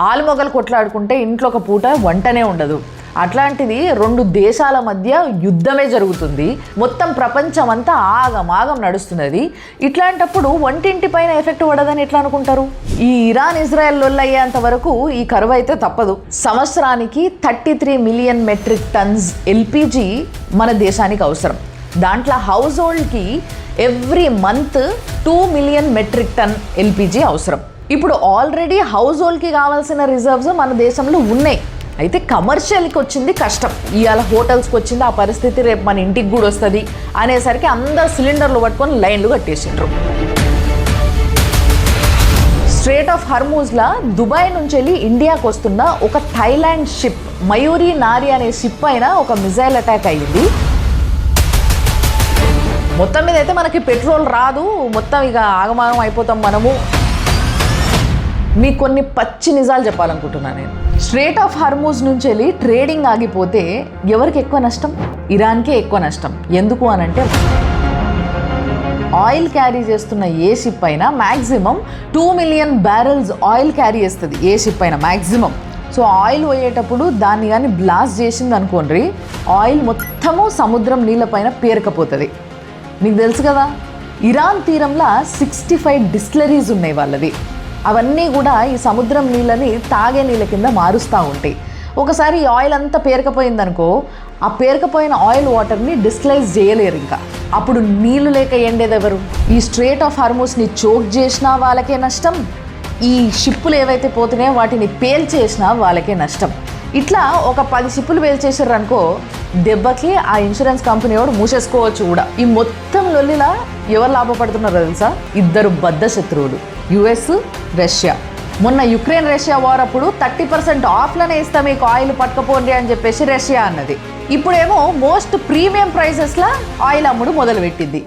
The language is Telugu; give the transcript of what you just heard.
ఆలుమొగలు కొట్లాడుకుంటే ఇంట్లో ఒక పూట వంటనే ఉండదు. అట్లాంటిది 2 దేశాల మధ్య యుద్ధమే జరుగుతుంది. మొత్తం ప్రపంచం అంతా ఆగమాగం నడుస్తున్నది. ఇట్లాంటప్పుడు వంటింటి పైన ఎఫెక్ట్ పడదని ఎట్లా అనుకుంటారు? ఈ ఇరాన్ ఇజ్రాయెల్ లొల్లయ్యేంత వరకు ఈ కరువు అయితే తప్పదు. సంవత్సరానికి 33 మిలియన్ మెట్రిక్ టన్స్ ఎల్పిజి మన దేశానికి అవసరం. దాంట్లో హౌస్ హోల్డ్కి every month 2 million metric ton LPG అవసరం. ఇప్పుడు ఆల్రెడీ హౌస్ హోల్డ్కి కావాల్సిన రిజర్వ్స్ మన దేశంలో ఉన్నాయి. అయితే కమర్షియల్కి వచ్చింది కష్టం. ఇవాళ హోటల్స్కి వచ్చింది ఆ పరిస్థితి, రేపు మన ఇంటికి కూడా వస్తుంది అనేసరికి అందరు సిలిండర్లు పట్టుకొని లైన్లు కట్టేసిండ్రు. స్ట్రేట్ ఆఫ్ హర్మూజ్లా దుబాయ్ నుంచి వెళ్ళి ఇండియాకి వస్తున్న ఒక థాయిలాండ్ షిప్ మయూరి నారి అనే షిప్ పైన ఒక మిజైల్ అటాక్ అయ్యింది. మొత్తం మీద అయితే మనకి పెట్రోల్ రాదు, మొత్తం ఇక ఆగమాగం అయిపోతాం మనము. మీకు కొన్ని పచ్చి నిజాలు చెప్పాలనుకుంటున్నాను నేను. స్ట్రేట్ ఆఫ్ హర్మూజ్ నుంచి వెళ్ళి ట్రేడింగ్ ఆగిపోతే ఎవరికి ఎక్కువ నష్టం? ఇరాన్కే ఎక్కువ నష్టం. ఎందుకు అనంటే ఆయిల్ క్యారీ చేస్తున్న ఏ షిప్ అయినా maximum 2 million barrels oil carry చేస్తుంది ఏ షిప్ అయినా మ్యాక్సిమం. సో ఆయిల్ పోయేటప్పుడు దాన్ని కానీ బ్లాస్ట్ చేసింది అనుకోండి, ఆయిల్ మొత్తము సముద్రం నీళ్ళపైన పేరకపోతుంది. మీకు తెలుసు కదా, ఇరాన్ తీరంలో 65 డిస్టిలరీస్ ఉన్నాయి వాళ్ళవి. అవన్నీ కూడా ఈ సముద్రం నీళ్ళని తాగే నీళ్ళ కింద మారుస్తూ ఉంటాయి. ఒకసారి ఈ ఆయిల్ అంతా పేరకపోయిందనుకో, ఆ పేరకపోయిన ఆయిల్ వాటర్ని డిస్టిలైజ్ చేయలేరు. ఇంకా అప్పుడు నీళ్లు లేక ఎండేది ఎవరు? ఈ స్ట్రేట్ ఆఫ్ హార్మూజ్ని చోక్ చేసినా వాళ్ళకే నష్టం, ఈ షిప్పులు ఏవైతే పోతున్నాయో వాటిని పేల్చేసినా వాళ్ళకే నష్టం. ఇట్లా ఒక 10 షిప్పులు పేల్చేసారు అనుకో, దెబ్బకి ఆ ఇన్సూరెన్స్ కంపెనీ వాడు మూసేసుకోవచ్చు కూడా. ఈ మొత్తం లొల్లిలా ఎవరు లాభపడుతున్నారో తెలుసా? 2 బద్ధ శత్రువులు, యుఎస్, రష్యా. మొన్న యుక్రెయిన్ రష్యా వార్ అప్పుడు 30% ఆఫ్లోనే ఇస్తాం మీకు ఆయిల్ పట్టుకపోండి అని చెప్పేసి రష్యా అన్నది. ఇప్పుడేమో మోస్ట్ ప్రీమియం ప్రైసెస్లా ఆయిల్ అమ్ముడు మొదలుపెట్టింది.